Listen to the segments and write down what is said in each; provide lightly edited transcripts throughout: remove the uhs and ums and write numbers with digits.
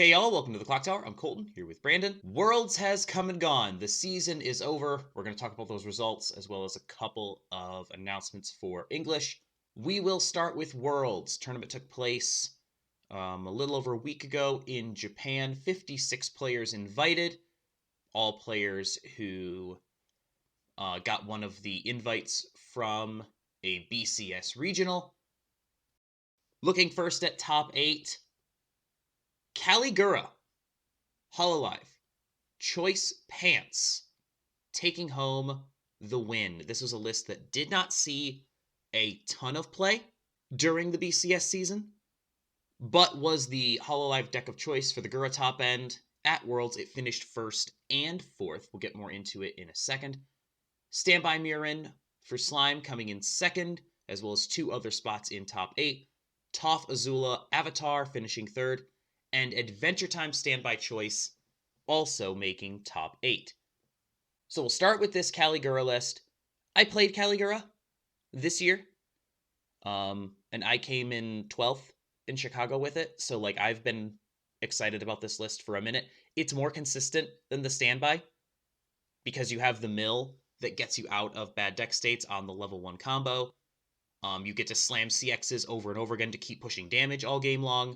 Hey y'all, welcome to the Clock Tower. I'm Colton, here with Brandon. Worlds has come and gone. The season is over. We're going to talk about those results as well as a couple of announcements for English. We will start with Worlds. Tournament took place a little over a week ago in Japan. 56 players invited. All players who got one of the invites from a BCS regional. Looking first at top 8. Caligura, Hololive, Choice Pants, taking home the win. This was a list that did not see a ton of play during the BCS season, but was the Hololive deck of choice for the Gura top end. At Worlds, it finished first and fourth. We'll get more into it in a second. Standby Murin for Slime coming in second, as well as two other spots in top 8. Toph Azula Avatar finishing third, and Adventure Time Standby Choice also making top 8. So we'll start with this Caligura list. I played Caligura this year, and I came in 12th in Chicago with it. So I've been excited about this list for a minute. It's more consistent than the Standby because you have the mill that gets you out of bad deck states on the level 1 combo. You get to slam CXs over and over again to keep pushing damage all game long.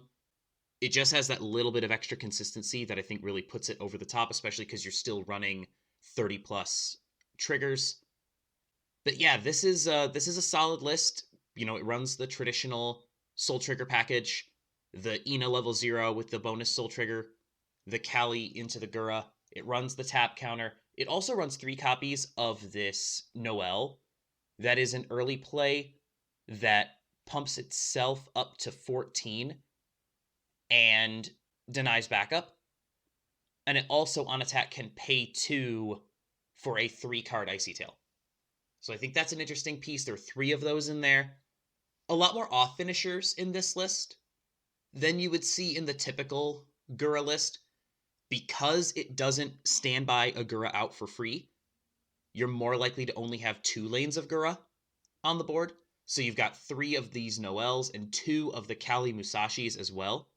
It just has that little bit of extra consistency that I think really puts it over the top, especially because you're still running 30 plus triggers. But yeah, this is a solid list. You know, it runs the traditional soul trigger package, the Ina level 0 with the bonus soul trigger, the Kali into the Gura. It runs the tap counter. It also runs 3 copies of this Noelle. That is an early play that pumps itself up to 14 and denies backup. And it also on attack can pay 2 for a 3-card Icy Tail. So I think that's an interesting piece. There are 3 of those in there. A lot more off finishers in this list than you would see in the typical Gura list. Because it doesn't stand by a Gura out for free, you're more likely to only have 2 lanes of Gura on the board. So you've got 3 of these Noelles and 2 of the Kali Musashis as well.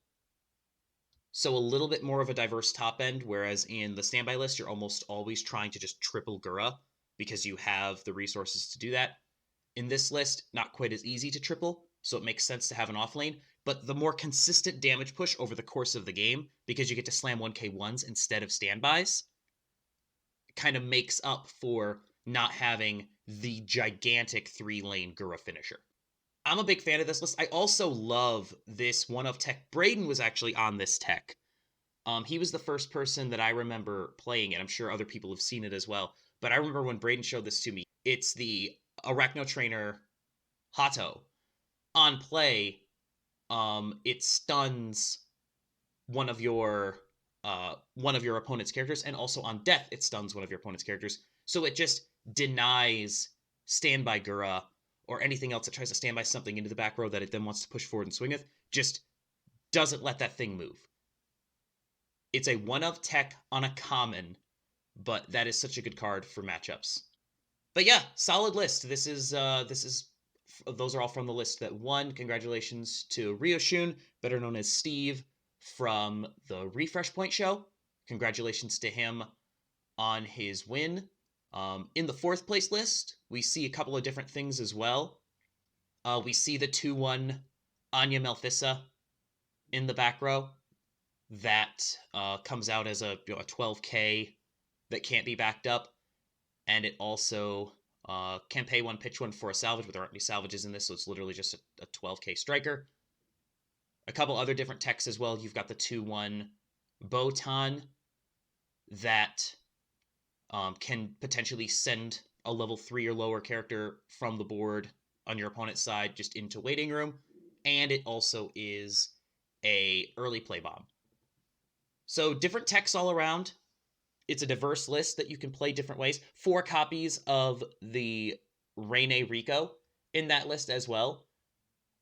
So a little bit more of a diverse top end, whereas in the standby list, you're almost always trying to just triple Gura because you have the resources to do that. In this list, not quite as easy to triple, so it makes sense to have an off lane, but the more consistent damage push over the course of the game, because you get to slam 1k1s instead of standbys, kind of makes up for not having the gigantic 3-lane Gura finisher. I'm a big fan of this list. I also love this one of tech. Brayden was actually on this tech. He was the first person that I remember playing it. I'm sure other people have seen it as well. But I remember when Brayden showed this to me. It's the Arachno Trainer Hato. On play, it stuns one of your opponent's characters, and also on death, it stuns one of your opponent's characters. So it just denies standby Gura or anything else that tries to stand by something into the back row that it then wants to push forward and swing with, just doesn't let that thing move. It's a 1 of tech on a common, but that is such a good card for matchups. But yeah, solid list. Those are all from the list that won. Congratulations to Ryoshun, better known as Steve, from the Refresh Point show. Congratulations to him on his win. In the 4th place list, we see a couple of different things as well. We see the 2-1 Anya Melfissa in the back row. That comes out as a 12k that can't be backed up. And it also can pay 1, pitch 1 for a salvage, but there aren't any salvages in this, so it's literally just a 12k striker. A couple other different techs as well. You've got the 2-1 Botan that can potentially send a level 3 or lower character from the board on your opponent's side just into waiting room. And it also is a early play bomb. So different techs all around. It's a diverse list that you can play different ways. 4 copies of the Rene Rico in that list as well.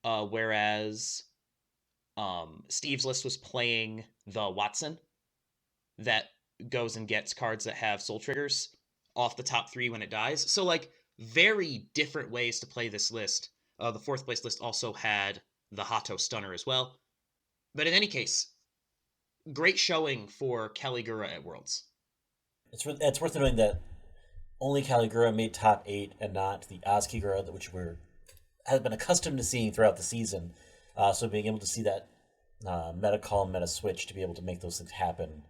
Whereas Steve's list was playing the Watson that goes and gets cards that have soul triggers off the top 3 when it dies. So very different ways to play this list. The 4th place list also had the Hato Stunner as well. But in any case, great showing for Caligura at Worlds. It's worth noting that only Caligura made top 8 and not the Ozkigura, which have been accustomed to seeing throughout the season. So being able to see that meta call, meta switch to be able to make those things happen,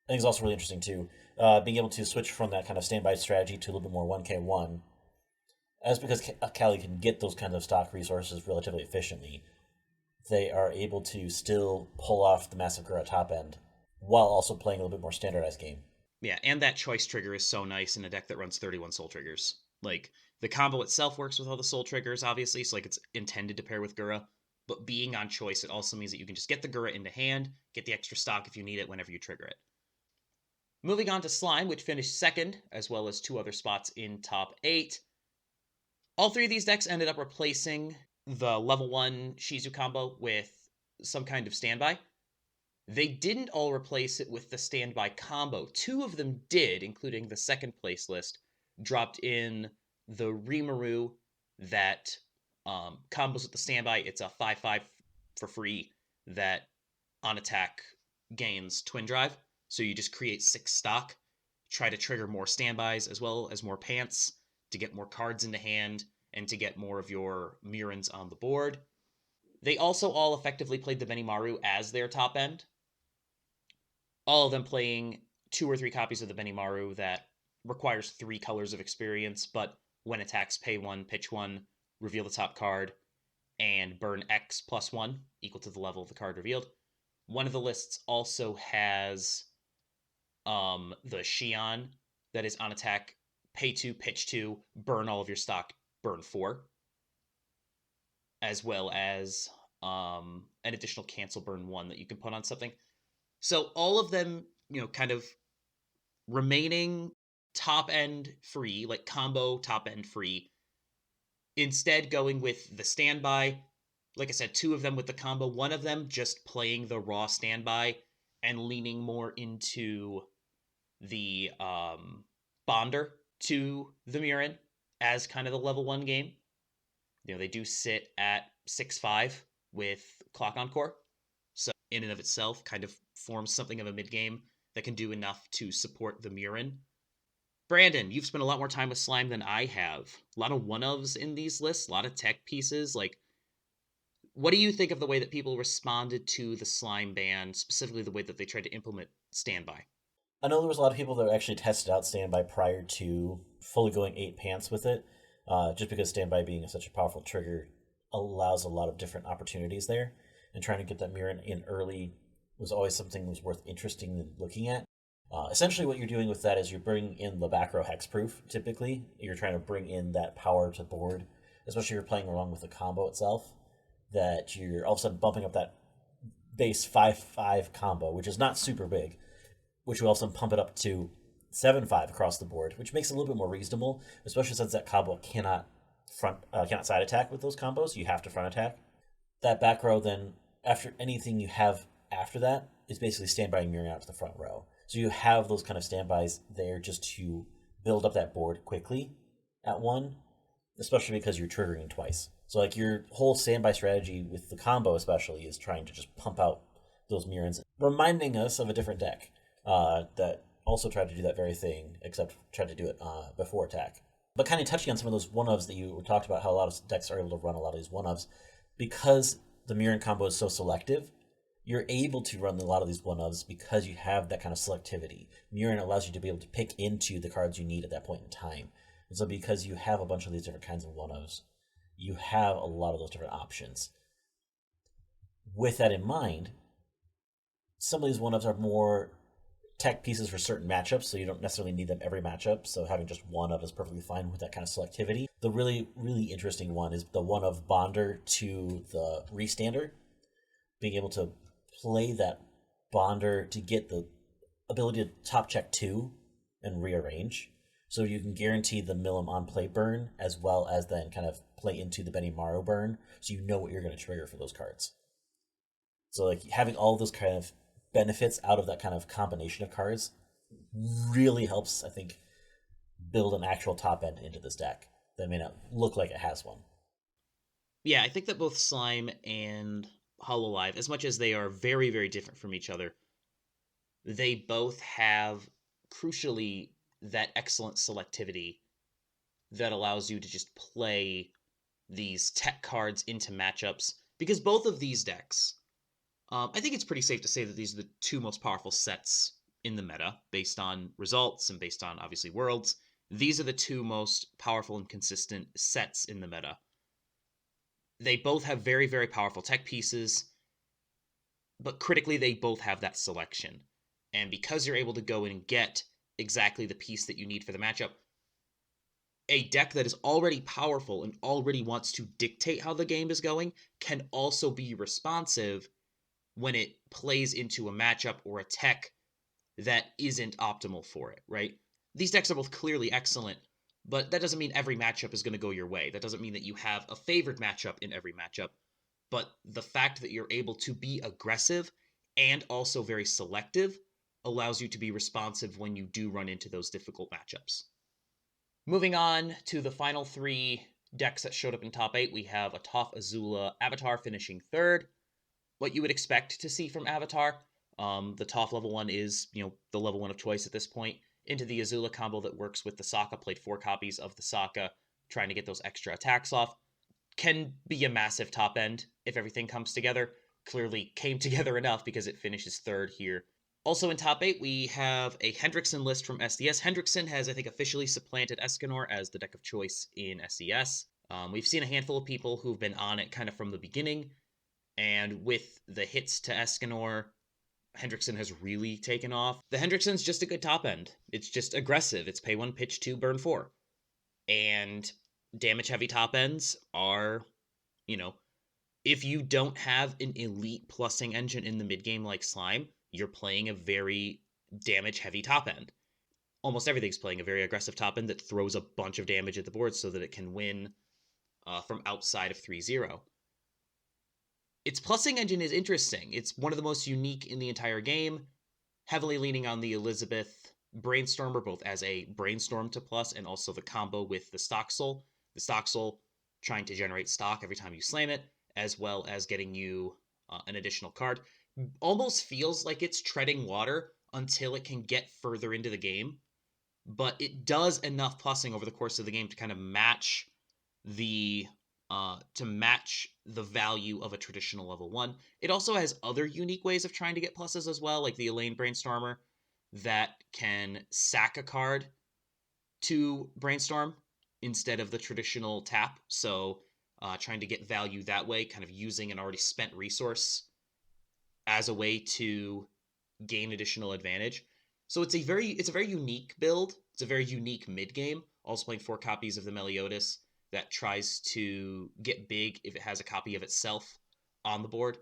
I think is also really interesting too. Being able to switch from that kind of standby strategy to a little bit more 1k1, as because Cali can get those kinds of stock resources relatively efficiently, they are able to still pull off the massive Gura top end while also playing a little bit more standardized game. Yeah, and that choice trigger is so nice in a deck that runs 31 soul triggers. Like, the combo itself works with all the soul triggers, obviously, so like it's intended to pair with Gura, but being on choice, it also means that you can just get the Gura into hand, get the extra stock if you need it whenever you trigger it. Moving on to Slime, which finished second, as well as 2 other spots in top 8. All 3 of these decks ended up replacing the level 1 Shizu combo with some kind of standby. They didn't all replace it with the standby combo. 2 of them did, including the second place list, dropped in the Rimuru that combos with the standby. It's a 5/5 for free that on attack gains Twin Drive. So you just create 6 stock, try to trigger more standbys as well as more pants to get more cards into hand and to get more of your Mirrans on the board. They also all effectively played the Benimaru as their top end. All of them playing 2 or 3 copies of the Benimaru that requires 3 colors of experience, but when attacks, pay 1, pitch 1, reveal the top card, and burn X plus 1, equal to the level of the card revealed. One of the lists also has the Xion that is on attack, pay 2, pitch 2, burn all of your stock, burn 4, as well as an additional cancel burn 1 that you can put on something. So all of them, kind of remaining top end free, like combo top end free. Instead, going with the standby. Like I said, 2 of them with the combo, one of them just playing the raw standby and leaning more into the Bonder to the Murin as kind of the level 1 game. They do sit at 6/5 with Clock Encore. So in and of itself kind of forms something of a mid game that can do enough to support the Murin. Brandon, you've spent a lot more time with Slime than I have. A lot of one-ofs in these lists, a lot of tech pieces. Like, what do you think of the way that people responded to the Slime ban, specifically the way that they tried to implement Standby? I know there was a lot of people that actually tested out standby prior to fully going 8 pants with it, just because standby being such a powerful trigger allows a lot of different opportunities there, and trying to get that mirror in early was always something that was worth interesting in looking at. Essentially, what you're doing with that is you're bringing in the back row hexproof. Typically, you're trying to bring in that power to board, especially if you're playing along with the combo itself. That you're all of a sudden bumping up that base 5/5 combo, which is not super big, which will also pump it up to 7/5 across the board, which makes it a little bit more reasonable, especially since that combo cannot side attack with those combos. You have to front attack. That back row then, after anything you have after that, is basically standby and mirroring out to the front row. So you have those kind of standbys there just to build up that board quickly at 1, especially because you're triggering twice. So like your whole standby strategy with the combo especially is trying to just pump out those Mirrans, reminding us of a different deck that also tried to do that very thing, except tried to do it before attack. But kind of touching on some of those one-ofs that you talked about, how a lot of decks are able to run a lot of these one-ofs, because the Mirran combo is so selective, you're able to run a lot of these one-ofs because you have that kind of selectivity. Mirran allows you to be able to pick into the cards you need at that point in time. And so because you have a bunch of these different kinds of one-ofs, you have a lot of those different options. With that in mind, some of these one-ofs are more tech pieces for certain matchups, so you don't necessarily need them every matchup, so having just one of is perfectly fine with that kind of selectivity. The really, really interesting one is the one of Bonder to the Restander, being able to play that Bonder to get the ability to top check 2 and rearrange, so you can guarantee the Milim on play burn, as well as then kind of play into the Benimaru burn, so you know what you're going to trigger for those cards. So like having all those kind of benefits out of that kind of combination of cards really helps, I think, build an actual top end into this deck that may not look like it has one. Yeah, I think that both Slime and Hololive, as much as they are very, very different from each other, they both have, crucially, that excellent selectivity that allows you to just play these tech cards into matchups. Because both of these decks, I think it's pretty safe to say that these are the two most powerful sets in the meta, based on results and based on, obviously, worlds. These are the two most powerful and consistent sets in the meta. They both have very, very powerful tech pieces, but critically, they both have that selection. And because you're able to go in and get exactly the piece that you need for the matchup, a deck that is already powerful and already wants to dictate how the game is going can also be responsive when it plays into a matchup or a tech that isn't optimal for it, right? These decks are both clearly excellent, but that doesn't mean every matchup is going to go your way. That doesn't mean that you have a favored matchup in every matchup. But the fact that you're able to be aggressive and also very selective allows you to be responsive when you do run into those difficult matchups. Moving on to the final three decks that showed up in top 8, we have a Toph Azula Avatar finishing third. What you would expect to see from Avatar. The Toph level 1 is, the level 1 of choice at this point. Into the Azula combo that works with the Sokka, played 4 copies of the Sokka, trying to get those extra attacks off. Can be a massive top end if everything comes together. Clearly came together enough because it finishes third here. Also in top 8, we have a Hendrickson list from SDS. Hendrickson has, I think, officially supplanted Escanor as the deck of choice in SES. We've seen a handful of people who've been on it kind of from the beginning, and with the hits to Escanor, Hendrickson has really taken off. The Hendrickson's just a good top end. It's just aggressive. It's pay 1, pitch 2, burn 4. And damage-heavy top ends are, if you don't have an elite plussing engine in the mid-game like Slime, you're playing a very damage-heavy top end. Almost everything's playing a very aggressive top end that throws a bunch of damage at the board so that it can win from outside of 3-0. Its plussing engine is interesting. It's one of the most unique in the entire game, heavily leaning on the Elizabeth Brainstormer, both as a brainstorm to plus and also the combo with the Stock Soul. The Stock Soul trying to generate stock every time you slam it, as well as getting you an additional card. Almost feels like it's treading water until it can get further into the game, but it does enough plussing over the course of the game to kind of match the value of a traditional level 1. It also has other unique ways of trying to get pluses as well, like the Elaine Brainstormer that can sack a card to brainstorm instead of the traditional tap. So trying to get value that way, kind of using an already spent resource as a way to gain additional advantage. So it's a very unique build. It's a very unique mid game. Also playing 4 copies of the Meliodas that tries to get big if it has a copy of itself on the board.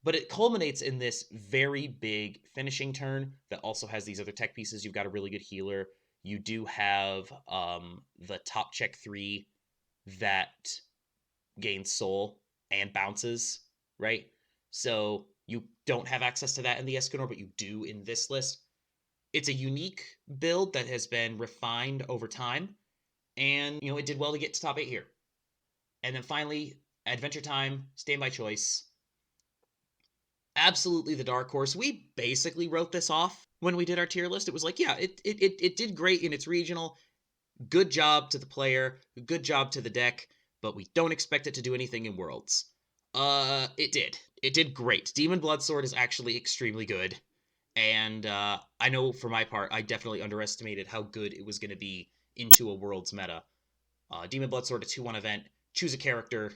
But it culminates in this very big finishing turn that also has these other tech pieces. You've got a really good healer. You do have the top check 3 that gains soul and bounces, right? So you don't have access to that in the Escanor, but you do in this list. It's a unique build that has been refined over time, and it did well to get to top 8 here. And then finally, Adventure Time, Stand by Choice. Absolutely the dark horse. We basically wrote this off when we did our tier list. It was like, yeah, it did great in its regional. Good job to the player, good job to the deck, but we don't expect it to do anything in Worlds. It did. It did great. Demon Bloodsword is actually extremely good. And I know for my part, I definitely underestimated how good it was going to be into a Worlds meta. Demon Bloodsword, a 2-1 event. Choose a character,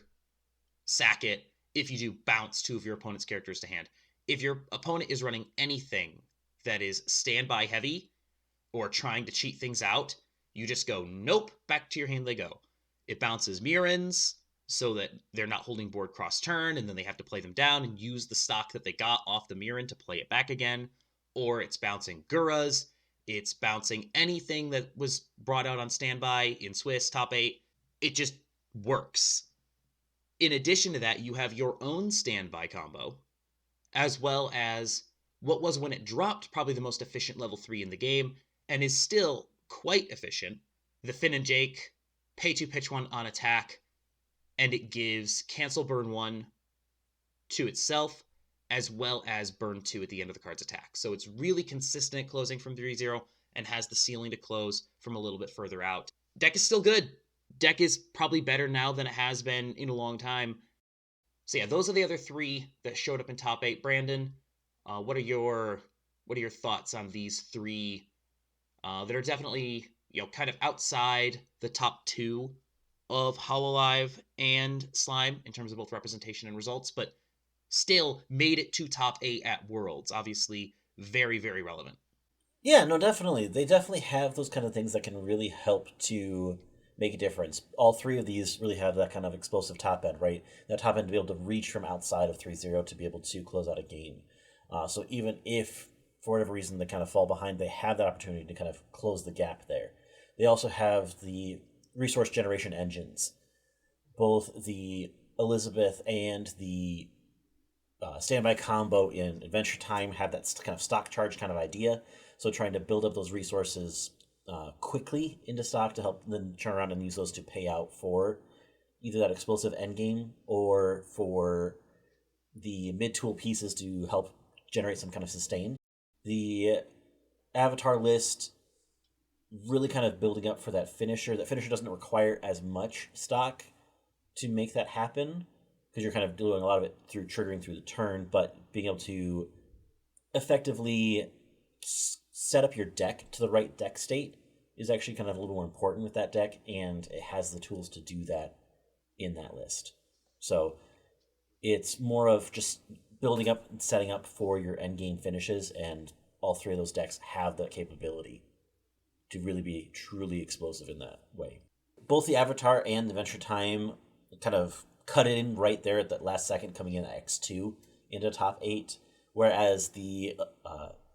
sack it. If you do, bounce 2 of your opponent's characters to hand. If your opponent is running anything that is standby heavy or trying to cheat things out, you just go, nope, back to your hand they go. It bounces Mirrans so that they're not holding board cross turn, and then they have to play them down and use the stock that they got off the Mirran to play it back again. Or it's bouncing Guras. It's bouncing anything that was brought out on standby in Swiss top 8. It just works. In addition to that, you have your own standby combo, as well as what was, when it dropped, probably the most efficient level 3 in the game, and is still quite efficient. The Finn and Jake, pay 2, pitch 1 on attack, and it gives cancel burn 1 to itself, as well as burn 2 at the end of the card's attack. So it's really consistent closing from 3-0 and has the ceiling to close from a little bit further out. Deck is still good. Deck is probably better now than it has been in a long time. So yeah, those are the other 3 that showed up in top 8. Brandon, what are your thoughts on these 3 that are definitely kind of outside the top 2 of Hololive and Slime in terms of both representation and results, but still made it to top 8 at Worlds? Obviously, very, very relevant. Yeah, no, definitely. They definitely have those kind of things that can really help to make a difference. All 3 of these really have that kind of explosive top end, right? That top end to be able to reach from outside of 3-0 to be able to close out a game. So even if, for whatever reason, they kind of fall behind, they have that opportunity to kind of close the gap there. They also have the resource generation engines. Both the Elizabeth and the standby combo in Adventure Time have that kind of stock charge kind of idea. So trying to build up those resources quickly into stock to help then turn around and use those to pay out for either that explosive endgame or for the mid-tool pieces to help generate some kind of sustain. The avatar list really kind of building up for that finisher. That finisher doesn't require as much stock to make that happen because you're kind of doing a lot of it through triggering through the turn, but being able to effectively set up your deck to the right deck state is actually kind of a little more important with that deck, and it has the tools to do that in that list. So it's more of just building up and setting up for your endgame finishes, and all 3 of those decks have the capability to really be truly explosive in that way. Both the Avatar and the Adventure Time kind of cut it in right there at that last second, coming in at X2 into top 8, whereas the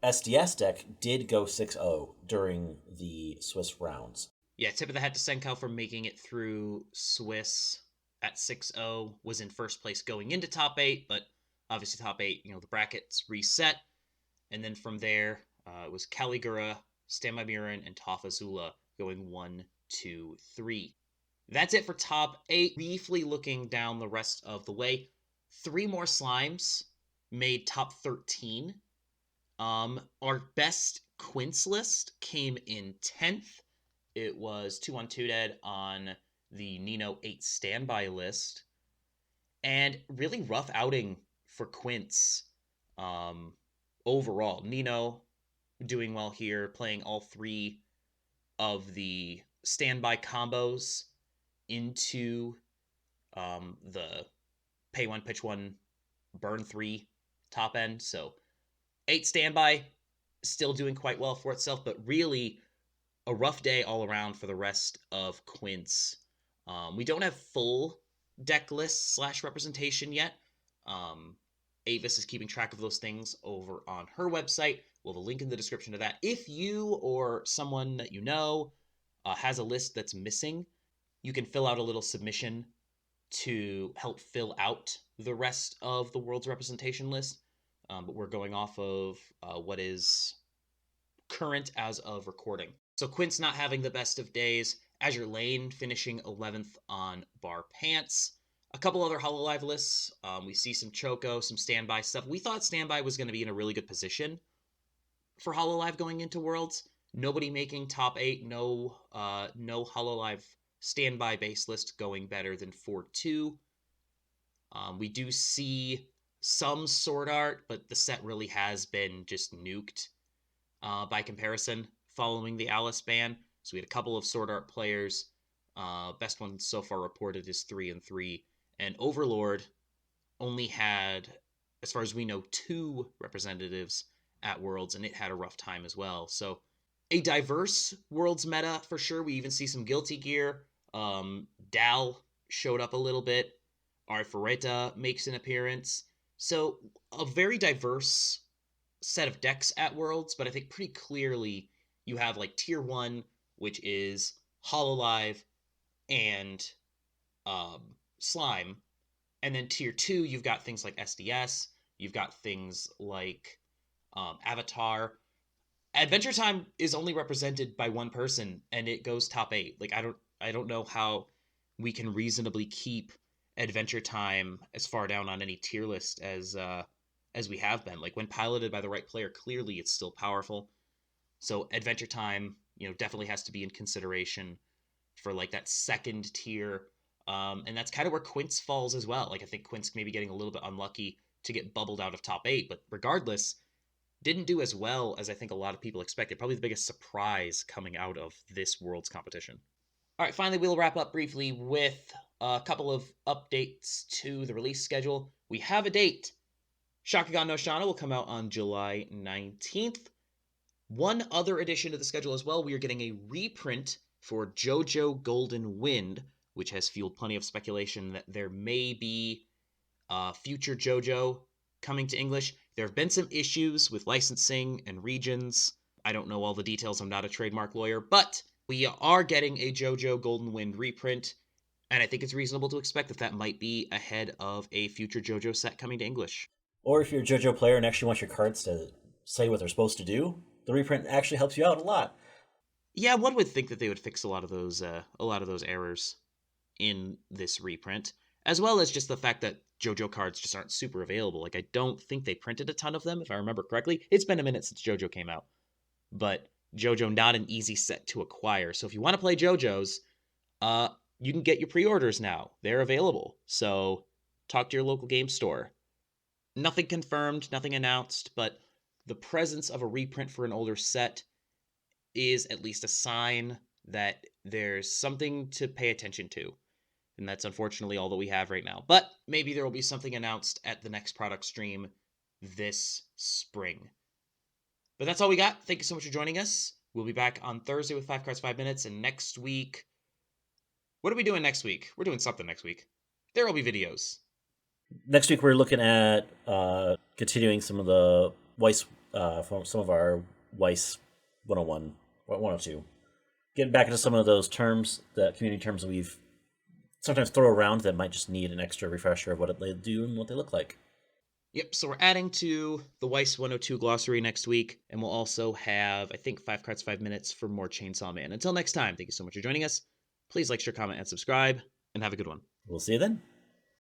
SDS deck did go 6-0 during the Swiss rounds. Yeah, tip of the hat to Senko for making it through Swiss at 6-0. Was in first place going into top 8, but obviously top 8, the brackets reset. And then from there, it was Caligura, Standby Mirren, and Tafazula going 1, 2, 3. That's it for top 8. Briefly looking down the rest of the way, 3 more slimes made top 13. Our best Quince list came in 10th. It was 2-on-2 dead on the Nino 8 standby list. And really rough outing for Quince overall. Nino doing well here, playing all 3 of the standby combos into the pay 1, pitch 1, burn 3 top end. So 8 standby, still doing quite well for itself, but really a rough day all around for the rest of Quince. We don't have full deck lists / representation yet. Avis is keeping track of those things over on her website. We'll have a link in the description to that. If you or someone that you know has a list that's missing, you can fill out a little submission to help fill out the rest of the world's representation list. But we're going off of what is current as of recording. So Quince not having the best of days. Azure Lane finishing 11th on Bar Pants. A couple other Hololive lists. We see some Choco, some standby stuff. We thought standby was going to be in a really good position for Hololive going into Worlds. Nobody making top 8. No Hololive standby base list going better than 4-2. We do see some Sword Art, but the set really has been just nuked by comparison following the Alice ban. So we had a couple of Sword Art players. Best one so far reported is 3-3. And Overlord only had, as far as we know, 2 representatives at Worlds, and it had a rough time as well. So a diverse Worlds meta for sure. We even see some Guilty Gear. Dal showed up a little bit. Arfareta makes an appearance. So a very diverse set of decks at Worlds, but I think pretty clearly you have like Tier 1, which is Hololive and Slime. And then Tier 2, you've got things like SDS. You've got things like Avatar. Adventure Time is only represented by one person, and it goes top 8. Like I don't know how we can reasonably keep Adventure Time as far down on any tier list as we have been. Like when piloted by the right player, clearly it's still powerful. So Adventure Time, definitely has to be in consideration for like that second tier. And that's kind of where Quince falls as well. Like I think Quince maybe getting a little bit unlucky to get bubbled out of top 8, but regardless, didn't do as well as I think a lot of people expected. Probably the biggest surprise coming out of this Worlds competition. All right, finally, we'll wrap up briefly with a couple of updates to the release schedule. We have a date. Shakugan no Shana will come out on July 19th. One other addition to the schedule as well, we are getting a reprint for JoJo Golden Wind, which has fueled plenty of speculation that there may be future JoJo coming to English. There have been some issues with licensing and regions. I don't know all the details. I'm not a trademark lawyer, but we are getting a JoJo Golden Wind reprint, and I think it's reasonable to expect that might be ahead of a future JoJo set coming to English. Or if you're a JoJo player and actually want your cards to say what they're supposed to do, the reprint actually helps you out a lot. Yeah, one would think that they would fix a lot of those errors in this reprint, as well as just the fact that JoJo cards just aren't super available. Like I don't think they printed a ton of them, if I remember correctly. It's been a minute since JoJo came out, but JoJo not an easy set to acquire. So if you want to play JoJo's, you can get your pre-orders now. They're available. So talk to your local game store. Nothing confirmed, nothing announced, but the presence of a reprint for an older set is at least a sign that there's something to pay attention to. And that's unfortunately all that we have right now. But maybe there will be something announced at the next product stream this spring. But that's all we got. Thank you so much for joining us. We'll be back on Thursday with 5 Cards, 5 Minutes. And next week, what are we doing next week? We're doing something next week. There will be videos. Next week, we're looking at continuing some of the Weiss, from some of our Weiss 101, 102. Getting back into some of those terms, the community terms that we've sometimes throw around that might just need an extra refresher of what they do and what they look like. Yep, so we're adding to the Weiss 102 glossary next week, and we'll also have, I think, 5 Cards, 5 Minutes for more Chainsaw Man. Until next time, thank you so much for joining us. Please like, share, comment, and subscribe, and have a good one. We'll see you then.